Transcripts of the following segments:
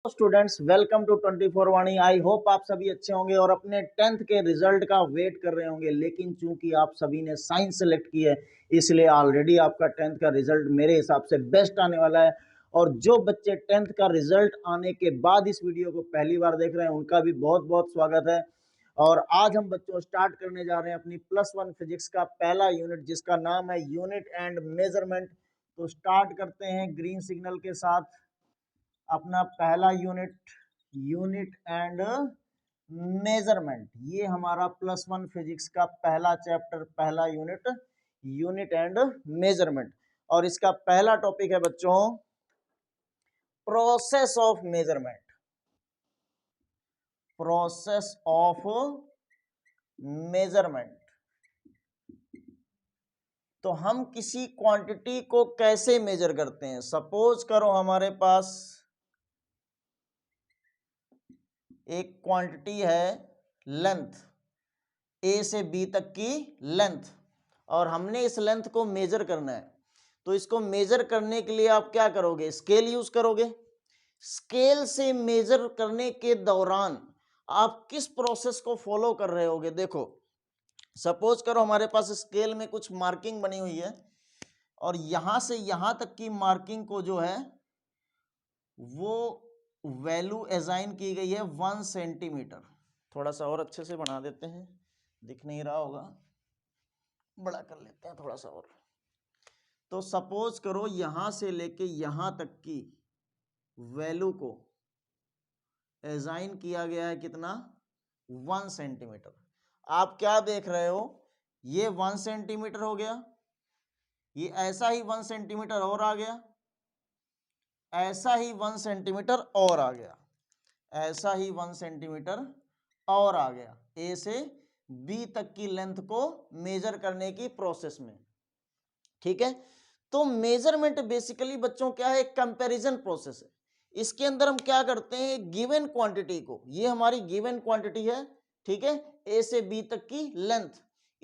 Students, welcome to 24 Vani. I hope आप सभी अच्छे होंगे और अपने 10th के रिजल्ट का वेट कर रहे होंगे। लेकिन चूंकि आप सभी ने साइंस सेलेक्ट की है, इसलिए ऑलरेडी आपका 10th का रिजल्ट मेरे हिसाब से बेस्ट आने वाला है। और जो बच्चे 10th का रिजल्ट आने के बाद इस वीडियो को पहली बार देख रहे हैं, उनका भी बहुत बहुत स्वागत है। और आज हम बच्चों स्टार्ट करने जा रहे हैं अपनी +1 फिजिक्स का पहला यूनिट, जिसका नाम है यूनिट एंड मेजरमेंट। तो स्टार्ट करते हैं ग्रीन सिग्नल के साथ अपना पहला यूनिट एंड मेजरमेंट। ये हमारा +1 फिजिक्स का पहला चैप्टर, पहला यूनिट एंड मेजरमेंट। और इसका पहला टॉपिक है बच्चों process of measurement. Process of measurement. तो हम किसी क्वांटिटी को कैसे मेजर करते हैं। सपोज करो हमारे पास एक क्वांटिटी है लेंथ, ए से बी तक की लेंथ, और हमने इस लेंथ को मेजर करना है। तो इसको मेजर करने के लिए आप क्या करोगे, स्केल यूज करोगे। स्केल से मेजर करने के दौरान आप किस प्रोसेस को फॉलो कर रहे होगे। देखो, सपोज करो हमारे पास स्केल में कुछ मार्किंग बनी हुई है और यहां से यहां तक की मार्किंग को जो है वो वैल्यू असाइन की गई है 1 सेंटीमीटर। थोड़ा सा और अच्छे से बना देते हैं, दिख नहीं रहा होगा, बड़ा कर लेते हैं थोड़ा सा और। तो सपोज करो यहां से लेके यहां तक की वैल्यू को असाइन किया गया है कितना, 1 सेंटीमीटर। आप क्या देख रहे हो, ये 1 सेंटीमीटर हो गया, ये ऐसा ही 1 सेंटीमीटर और आ गया, ऐसा ही 1 सेंटीमीटर और आ गया, ऐसा ही 1 सेंटीमीटर और आ गया, ए से बी तक की लेंथ को मेजर करने की प्रोसेस में। ठीक है, तो मेजरमेंट बेसिकली बच्चों क्या है, कंपैरिजन प्रोसेस है। इसके अंदर हम क्या करते हैं, गिवन क्वांटिटी को, ये हमारी गिवन क्वांटिटी है, ठीक है, ए से बी तक की लेंथ,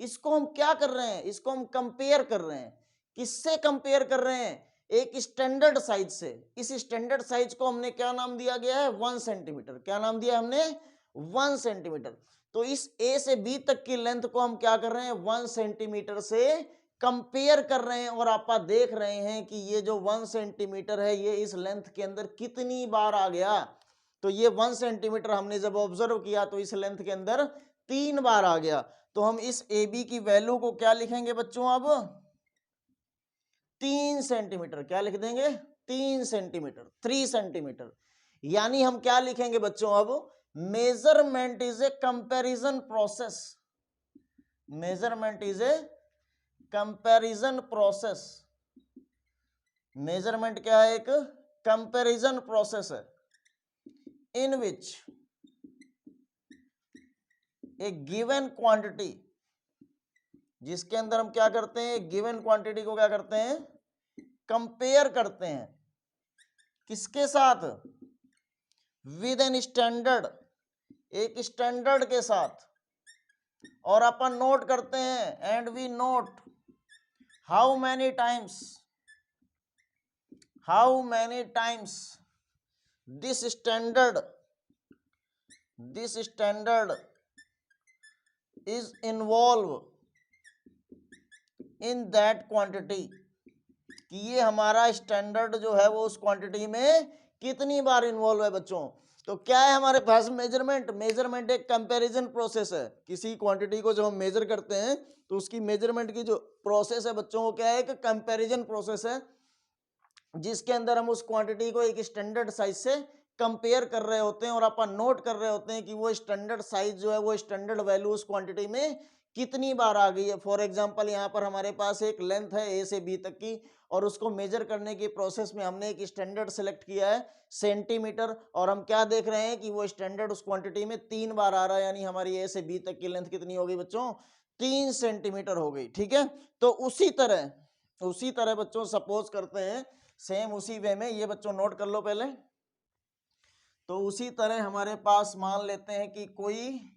इसको हम क्या कर रहे हैं, इसको हम कंपेयर कर रहे हैं। किससे कंपेयर कर रहे हैं, एक स्टैंडर्ड साइज से। इस स्टैंडर्ड साइज को हमने क्या नाम दिया गया है, 1 सेंटीमीटर। क्या नाम दिया हमने, 1 सेंटीमीटर। तो इस ए से बी तक की लेंथ को हम क्या कर रहे हैं, 1 सेंटीमीटर से कंपेयर कर रहे हैं। और आप देख रहे हैं कि ये जो 1 सेंटीमीटर है ये इस लेंथ के अंदर कितनी बार आ गया। तो ये 1 सेंटीमीटर हमने जब ऑब्जर्व किया तो इस लेंथ के अंदर 3 बार आ गया। तो हम इस ए बी की वैल्यू को क्या लिखेंगे बच्चों, अब 3 सेंटीमीटर। क्या लिख देंगे, 3 सेंटीमीटर, 3 सेंटीमीटर। यानी हम क्या लिखेंगे बच्चों, अब measurement is a comparison process. Measurement is a comparison process. Measurement क्या है, एक कंपैरिजन प्रोसेस है इन विच ए गिवन क्वांटिटी, जिसके अंदर हम क्या करते हैं, गिवन क्वांटिटी को क्या करते हैं, कंपेयर करते हैं। किसके साथ, विद एन स्टैंडर्ड, एक स्टैंडर्ड के साथ। और अपन नोट करते हैं, and we note how many times this standard is involved in that quantity, कि ये हमारा स्टैंडर्ड जो है वो उस क्वांटिटी में कितनी बार इन्वॉल्व है बच्चों। तो क्या है हमारे पास मेजरमेंट एक कंपैरिजन प्रोसेस है। किसी क्वांटिटी को जब हम मेजर करते हैं तो उसकी मेजरमेंट की जो प्रोसेस है बच्चों, वो क्या है, एक कंपैरिजन प्रोसेस है, जिसके अंदर हम उस क्वांटिटी को एक स्टैंडर्ड साइज से कंपेयर कर रहे होते हैं और अपन नोट कर रहे होते हैं कि वो स्टैंडर्ड साइज जो है, वो स्टैंडर्ड वैल्यू उस क्वांटिटी में कितनी बार आ गई है। फॉर एग्जांपल यहाँ पर हमारे पास एक लेंथ है ए से बी तक की, और उसको मेजर करने की प्रोसेस में हमने एक स्टैंडर्ड सेलेक्ट किया है सेंटीमीटर, और हम क्या देख रहे हैं कि वो स्टैंडर्ड उस क्वांटिटी में 3 बार आ रहा है। यानी हमारी ए से बी तक की लेंथ कितनी हो गई बच्चों, 3 सेंटीमीटर हो गई। ठीक है, तो उसी तरह बच्चों सपोज करते हैं, सेम उसी वे में, ये बच्चों नोट कर लो पहले। तो उसी तरह हमारे पास मान लेते हैं कि कोई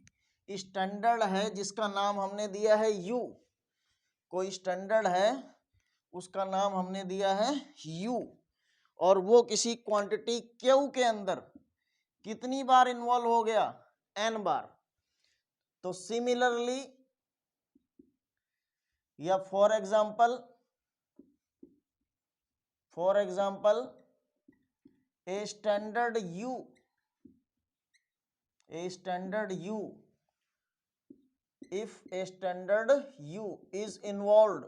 स्टैंडर्ड है जिसका नाम हमने दिया है यू। कोई स्टैंडर्ड है, उसका नाम हमने दिया है यू, और वो किसी क्वांटिटी क्यू के अंदर कितनी बार इन्वॉल्व हो गया, n बार। तो सिमिलरली या for example a standard u if a standard u is involved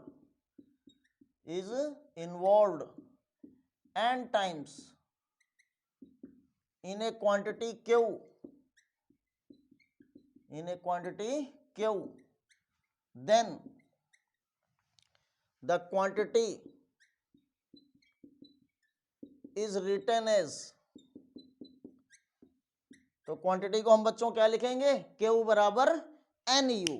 n times in a quantity q, then the quantity is written as, तो क्वांटिटी को हम बच्चों क्या लिखेंगे, Q बराबर NU।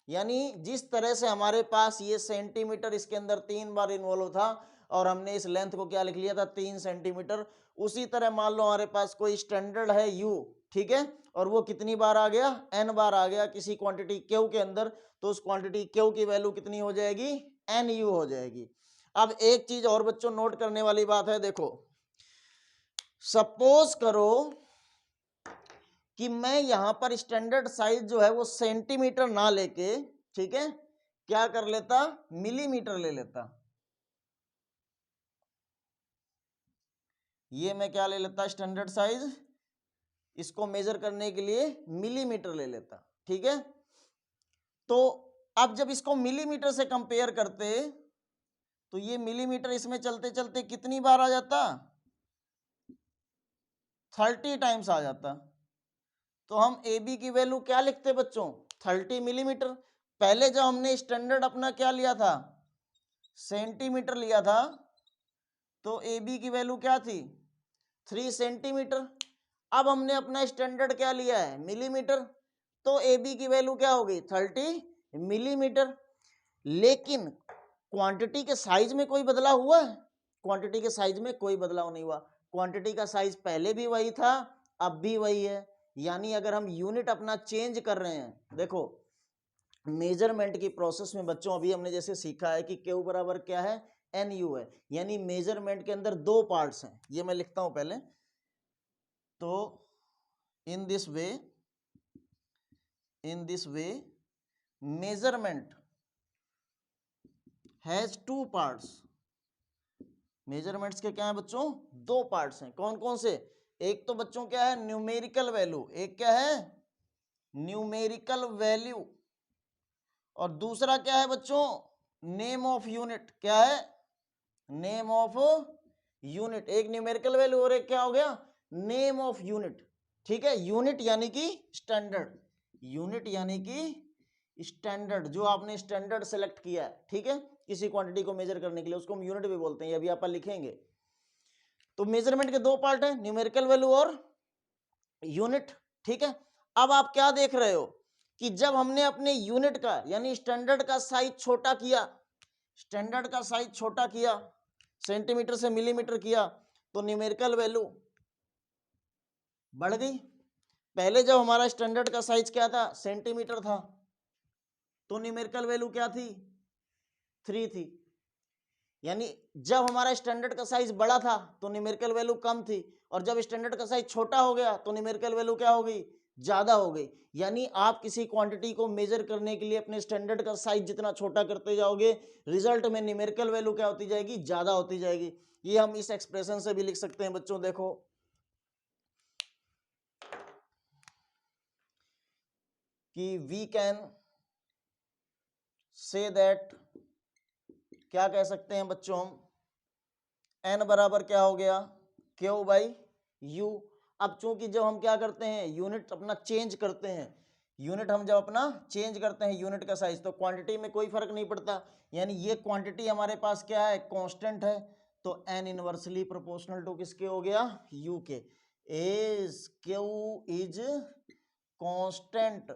यानी जिस तरह से हमारे पास ये सेंटीमीटर इसके अंदर 3 बार इन्वॉल्व था और हमने इस लेंथ को क्या लिख लिया था 3 सेंटीमीटर, उसी तरह मान लो हमारे पास कोई स्टैंडर्ड है U, ठीक है, और वो कितनी बार आ गया, N बार आ गया किसी क्वांटिटी Q के अंदर, तो उस क्वांटिटी Q की वैल्यू कितनी हो जाएगी, NU हो जाएगी। अब एक चीज और बच्चों नोट करने वाली बात है, देखो सपोज करो कि मैं यहां पर स्टैंडर्ड साइज जो है वो सेंटीमीटर ना लेके, ठीक है, क्या कर लेता, मिलीमीटर ले लेता। ये मैं क्या ले लेता, स्टैंडर्ड साइज, इसको मेजर करने के लिए मिलीमीटर ले लेता, ठीक है। तो अब जब इसको मिलीमीटर से कंपेयर करते तो ये मिलीमीटर इसमें चलते चलते कितनी बार आ जाता, 30 टाइम्स आ जाता। तो हम ए बी की वैल्यू क्या लिखते बच्चों, 30 मिलीमीटर। पहले जब हमने स्टैंडर्ड अपना क्या लिया था, सेंटीमीटर लिया था, तो ए बी की वैल्यू क्या थी, 3 सेंटीमीटर। अब हमने अपना स्टैंडर्ड क्या लिया है, मिलीमीटर, तो ए बी की वैल्यू क्या होगी, 30 मिलीमीटर। लेकिन क्वांटिटी के साइज में कोई बदलाव हुआ है, क्वांटिटी के साइज में कोई बदलाव नहीं हुआ। क्वांटिटी का साइज पहले भी वही था, अब भी वही है। यानी अगर हम यूनिट अपना चेंज कर रहे हैं, देखो मेजरमेंट की प्रोसेस में बच्चों अभी हमने जैसे सीखा है कि Q बराबर क्या है, NU है। यानी मेजरमेंट के अंदर 2 पार्ट्स हैं, ये मैं लिखता हूं पहले। तो in this way measurement has 2 parts. Measurements के क्या है बच्चों, 2 पार्ट्स हैं। कौन कौन से, एक तो बच्चों क्या है न्यूमेरिकल वैल्यू, एक क्या है न्यूमेरिकल वैल्यू, और दूसरा क्या है बच्चों नेम ऑफ यूनिट। क्या है, नेम ऑफ यूनिट। एक न्यूमेरिकल वैल्यू और एक क्या हो गया, नेम ऑफ यूनिट, ठीक है। यूनिट यानी कि स्टैंडर्ड, यूनिट यानी कि स्टैंडर्ड, जो आपने स्टैंडर्ड सेलेक्ट किया है, ठीक है, किसी क्वांटिटी को मेजर करने के लिए, उसको हम यूनिट भी बोलते हैं, ये अभी आप लिखेंगे। तो मेजरमेंट के 2 पार्ट है, न्यूमेरिकल वैल्यू और यूनिट, ठीक है। अब आप क्या देख रहे हो कि जब हमने अपने यूनिट का यानी स्टैंडर्ड का साइज छोटा किया, स्टैंडर्ड का साइज छोटा किया, सेंटीमीटर से मिलीमीटर किया, तो न्यूमेरिकल वैल्यू बढ़ गई। पहले जब हमारा स्टैंडर्ड का साइज क्या था, सेंटीमीटर था, तो न्यूमेरिकल वैल्यू क्या थी, 3 थी। यानी जब हमारा स्टैंडर्ड का साइज बड़ा था तो न्यूमेरिकल वैल्यू कम थी, और जब स्टैंडर्ड का साइज छोटा हो गया तो न्यूमेरिकल वैल्यू क्या हो गई, ज्यादा हो गई। यानी आप किसी क्वांटिटी को मेजर करने के लिए अपने स्टैंडर्ड का साइज जितना छोटा करते जाओगे, रिजल्ट में न्यूमेरिकल वैल्यू क्या होती जाएगी, ज्यादा होती जाएगी। ये हम इस एक्सप्रेशन से भी लिख सकते हैं बच्चों, देखो कि वी कैन से दैट, क्या कह सकते हैं बच्चों हम, n बराबर क्या हो गया, Q बाई U। अब चूंकि जब हम क्या करते हैं यूनिट अपना चेंज करते हैं, यूनिट हम जब अपना चेंज करते हैं यूनिट का साइज, तो क्वांटिटी में कोई फर्क नहीं पड़ता। यानी ये क्वांटिटी हमारे पास क्या है, कांस्टेंट है, तो n इनवर्सली प्रोपोर्शनल टू किसके हो गया, U के। एज Q इज कांस्टेंट,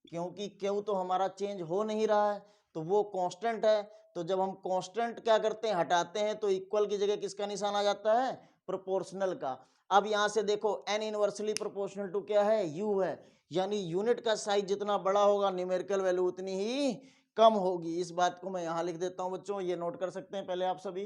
क्योंकि Q तो हमारा चेंज हो नहीं रहा है, तो वो कांस्टेंट है। तो जब हम कांस्टेंट क्या करते हैं, हटाते हैं, तो इक्वल की जगह किसका निशान आ जाता है, प्रोपोर्शनल का। अब यहां से देखो n इनवर्सली प्रोपोर्शनल टू क्या है, U है। यानी यूनिट का साइज जितना बड़ा होगा न्यूमेरिकल वैल्यू उतनी ही कम होगी। इस बात को मैं यहां लिख देता हूं बच्चों, ये नोट कर सकते हैं पहले आप सभी।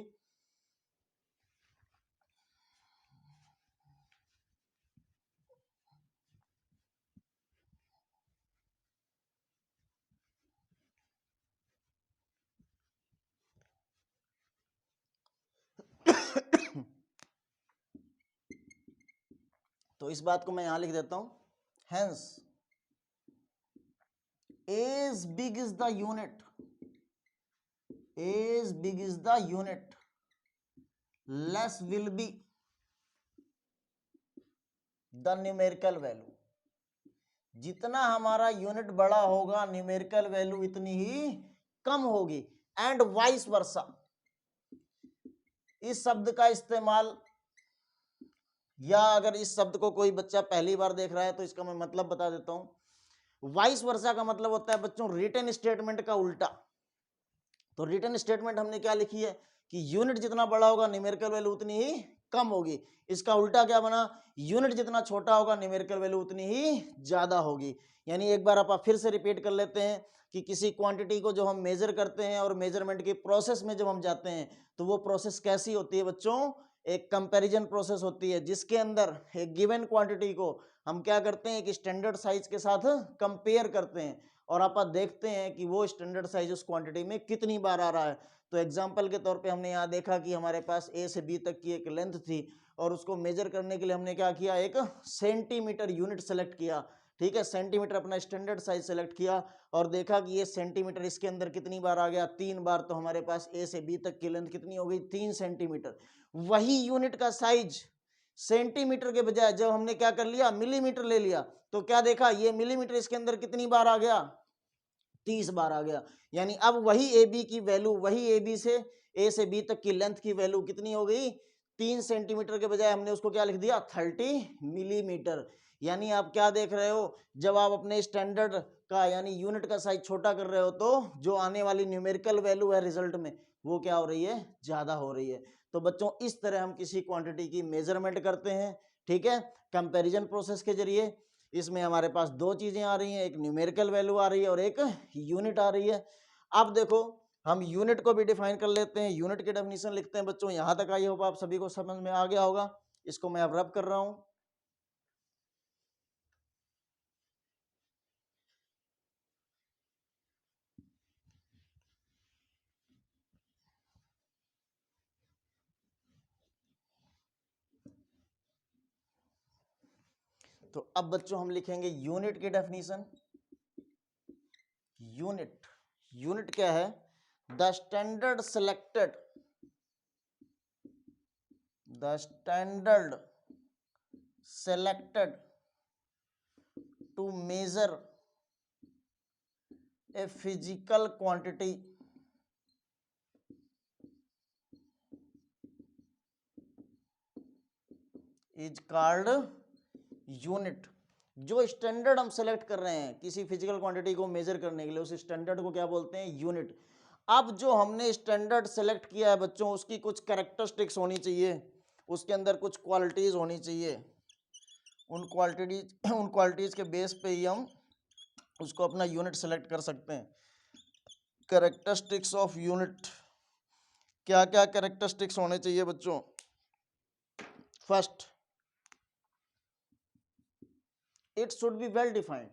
तो इस बात को मैं यहां लिख देता हूं, hence as big is the unit, as big is the unit less will be the numerical value. जितना हमारा यूनिट बड़ा होगा न्यूमेरिकल वैल्यू इतनी ही कम होगी। एंड वाइस वर्सा, इस शब्द का इस्तेमाल, या अगर इस शब्द को कोई बच्चा पहली बार देख रहा है तो इसका मैं मतलब बता देता हूं। वाइस वर्सा का मतलब होता है बच्चों रिटन स्टेटमेंट का उल्टा। तो रिटन स्टेटमेंट हमने क्या लिखी है कि यूनिट जितना बड़ा होगा न्यूमेरिकल वैल्यू उतनी ही कम होगी। इसका उल्टा क्या बना, यूनिट जितना छोटा होगा न्यूमेरिकल वैल्यू उतनी ही ज्यादा होगी। यानी एक बार आप फिर से रिपीट कर लेते हैं कि किसी क्वांटिटी को जो हम मेजर करते हैं और मेजरमेंट की प्रोसेस में जब हम जाते हैं तो वो प्रोसेस कैसी होती है बच्चों, एक कंपैरिजन प्रोसेस होती है, जिसके अंदर एक गिवन क्वांटिटी को हम क्या करते हैं, एक स्टैंडर्ड साइज के साथ कंपेयर करते हैं और आप देखते हैं कि वो स्टैंडर्ड साइज उस क्वांटिटी में कितनी बार आ रहा है। तो एग्जांपल के तौर पे हमने यहाँ देखा कि हमारे पास ए से बी तक की एक लेंथ थी और उसको मेजर करने के लिए हमने क्या किया, एक सेंटीमीटर यूनिट सेलेक्ट किया। ठीक है, सेंटीमीटर अपना स्टैंडर्ड साइज सेलेक्ट किया और देखा कि ये सेंटीमीटर इसके अंदर कितनी बार आ गया, 3 बार। तो हमारे पास ए से बी तक की लेंथ कितनी हो गई, 3 सेंटीमीटर। वही यूनिट का साइज सेंटीमीटर के बजाय जब हमने क्या कर लिया, मिलीमीटर ले लिया, तो क्या देखा, ये मिलीमीटर इसके अंदर कितनी बार आ गया, 30 बार आ गया। यानी अब वही ए बी की वैल्यू, वही ए बी से ए से बी तक की लेंथ की वैल्यू कितनी हो गई, 3 सेंटीमीटर के बजाय हमने उसको क्या लिख दिया, 30 मिलीमीटर। यानी आप क्या देख रहे हो, जब आप अपने स्टैंडर्ड का यानी यूनिट का साइज छोटा कर रहे हो तो जो आने वाली न्यूमेरिकल वैल्यू है रिजल्ट में वो क्या हो रही है, ज्यादा हो रही है। तो बच्चों इस तरह हम किसी क्वांटिटी की मेजरमेंट करते हैं। ठीक है, कंपैरिजन प्रोसेस के जरिए। इसमें हमारे पास दो चीजें आ रही हैं, एक न्यूमेरिकल वैल्यू आ रही है और एक यूनिट आ रही है। अब देखो हम यूनिट को भी डिफाइन कर लेते हैं, यूनिट की डेफिनेशन लिखते हैं बच्चों। यहां तक आई होप आप सभी को समझ में आ गया होगा। इसको मैं अब रब कर रहा हूं। तो अब बच्चों हम लिखेंगे यूनिट की डेफिनेशन। यूनिट, यूनिट क्या है, the standard selected, the standard selected to measure a physical quantity is called unit। जो स्टैंडर्ड हम सेलेक्ट कर रहे हैं किसी फिजिकल क्वांटिटी को मेजर करने के लिए, उस स्टैंडर्ड को क्या बोलते हैं, यूनिट। अब जो हमने स्टैंडर्ड सेलेक्ट किया है बच्चों, उसकी कुछ कैरेक्टरिस्टिक्स होनी चाहिए, उसके अंदर कुछ क्वालिटीज होनी चाहिए। उन क्वालिटीज के बेस पे ही हम उसको अपना यूनिट सेलेक्ट कर सकते हैं। कैरेक्टरिस्टिक्स ऑफ यूनिट, क्या क्या कैरेक्टरिस्टिक्स होने चाहिए बच्चों। First, it should be well defined.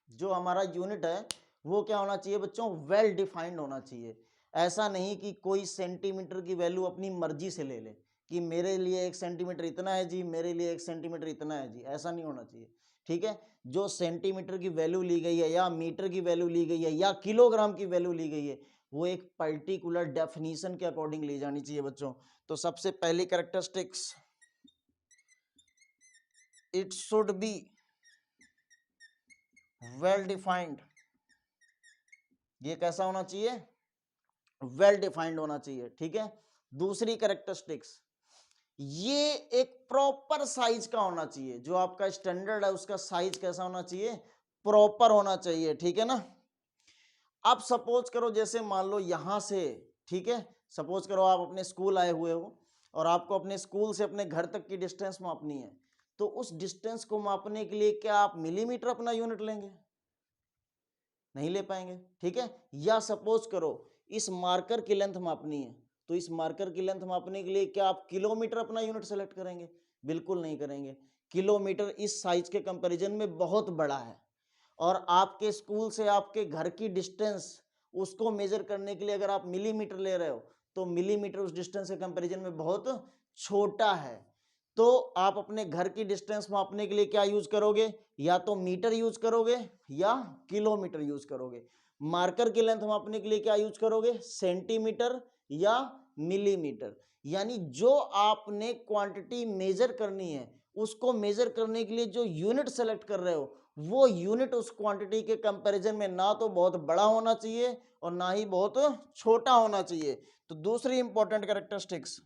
जो हमारा यूनिट है वो क्या होना चाहिए बच्चों, वेल डिफाइंड होना चाहिए। ऐसा नहीं कि कोई सेंटीमीटर की वैल्यू अपनी मर्जी से ले ले कि मेरे लिए 1 सेंटीमीटर इतना है जी, मेरे लिए 1 सेंटीमीटर इतना है जी, ऐसा नहीं होना चाहिए। ठीक है, जो सेंटीमीटर की वैल्यू ली गई है या मीटर की वैल्यू ली गई है या किलोग्राम की वैल्यू ली गई है, वो एक पर्टिकुलर डेफिनेशन के अकॉर्डिंग ली जानी चाहिए बच्चों। तो सबसे पहली characteristics, it should be well defined. ये कैसा होना चाहिए, वेल डिफाइंड होना चाहिए। ठीक है, दूसरी कैरेक्टरिस्टिक्स, ये एक प्रॉपर साइज का होना चाहिए। जो आपका स्टैंडर्ड है उसका साइज कैसा होना चाहिए, प्रॉपर होना चाहिए। ठीक है ना। अब सपोज करो जैसे मान लो यहां से, ठीक है, सपोज करो आप अपने स्कूल आए हुए हो और आपको अपने स्कूल से अपने घर तक की डिस्टेंस मापनी है। तो उस डिस्टेंस को मापने के लिए क्या आप मिलीमीटर अपना यूनिट लेंगे, नहीं ले पाएंगे। ठीक है, या सपोज करो इस मार्कर की लेंथ मापनी है, तो इस मार्कर की लेंथ मापने के लिए क्या आप किलोमीटर अपना यूनिट सेलेक्ट करेंगे, बिल्कुल नहीं करेंगे। किलोमीटर इस साइज के कंपैरिजन में बहुत बड़ा है और आपके स्कूल से आपके घर की डिस्टेंस उसको मेजर करने के लिए अगर आप मिलीमीटर ले रहे हो तो मिलीमीटर उस डिस्टेंस के कंपैरिजन में बहुत छोटा है। तो आप अपने घर की डिस्टेंस मापने के लिए क्या यूज करोगे, या तो मीटर यूज करोगे या किलोमीटर यूज करोगे। मार्कर की लेंथ मापने के लिए क्या यूज करोगे, सेंटीमीटर या मिलीमीटर। यानी जो आपने क्वांटिटी मेजर करनी है उसको मेजर करने के लिए जो यूनिट सेलेक्ट कर रहे हो वो यूनिट उस क्वांटिटी के कंपैरिजन में ना तो बहुत बड़ा होना चाहिए और ना ही बहुत छोटा होना चाहिए। तो दूसरी इंपॉर्टेंट कैरेक्टरिस्टिक्स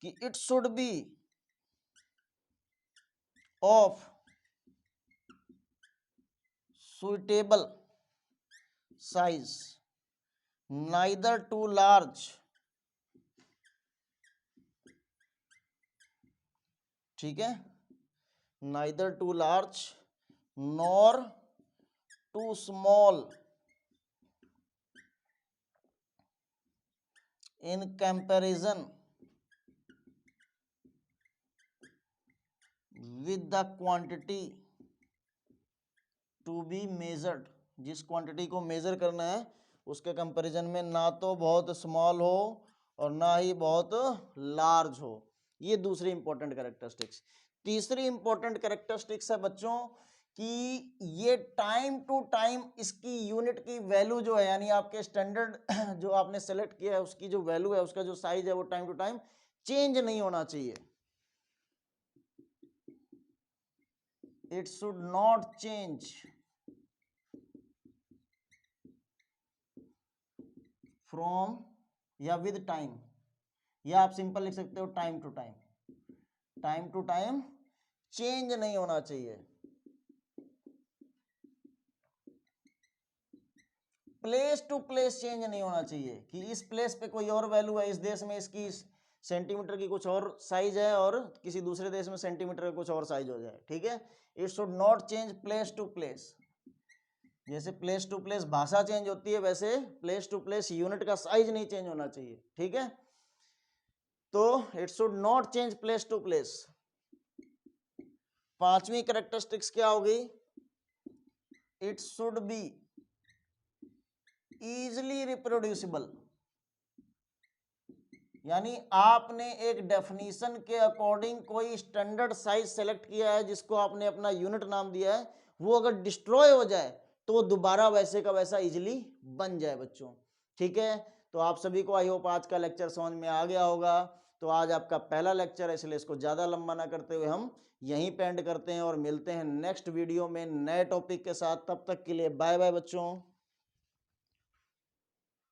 कि it should be of suitable size, neither too large, ठीक है, neither too large nor too small in comparison with the quantity to be measured। जिस क्वांटिटी को मेजर करना है उसके कंपैरिजन में ना तो बहुत स्मॉल हो और ना ही बहुत लार्ज हो। ये दूसरी इंपॉर्टेंट कैरेक्टरिस्टिक्स। तीसरी इंपॉर्टेंट कैरेक्टरिस्टिक्स है बच्चों कि ये टाइम टू टाइम इसकी यूनिट की वैल्यू जो है, यानी आपके स्टैंडर्ड जो आपने सेलेक्ट किया है उसकी जो वैल्यू है, उसका जो साइज है वो टाइम टू टाइम चेंज नहीं होना चाहिए। It should not change from या with time, या आप सिंपल लिख सकते हो time to time. Time to time change नहीं होना चाहिए। प्लेस टू प्लेस चेंज नहीं होना चाहिए कि इस प्लेस पे कोई और वैल्यू है, इस देश में इसकी सेंटीमीटर की कुछ और साइज है और किसी दूसरे देश में सेंटीमीटर का कुछ और साइज हो जाए, ठीक है। It should not change place to place. जैसे प्लेस टू प्लेस भाषा चेंज होती है वैसे प्लेस टू प्लेस यूनिट का साइज नहीं चेंज होना चाहिए, ठीक है। तो it should not change place to place. पांचवी कैरेक्टरिस्टिक्स क्या होगी, it should be easily reproducible. यानी आपने एक डेफिनेशन के अकॉर्डिंग कोई स्टैंडर्ड साइज सेलेक्ट किया है जिसको आपने अपना यूनिट नाम दिया है, वो अगर डिस्ट्रॉय हो जाए तो दोबारा वैसे का वैसा इजीली बन जाए बच्चों, ठीक है। तो आप सभी को आई होप आज का लेक्चर समझ में आ गया होगा। तो आज आपका पहला लेक्चर है इसलिए इसको ज़्यादा लंबा ना करते हुए हम यहीं पे एंड करते हैं और मिलते हैं नेक्स्ट वीडियो में नए टॉपिक के साथ। तब तक के लिए बाय बाय बच्चों।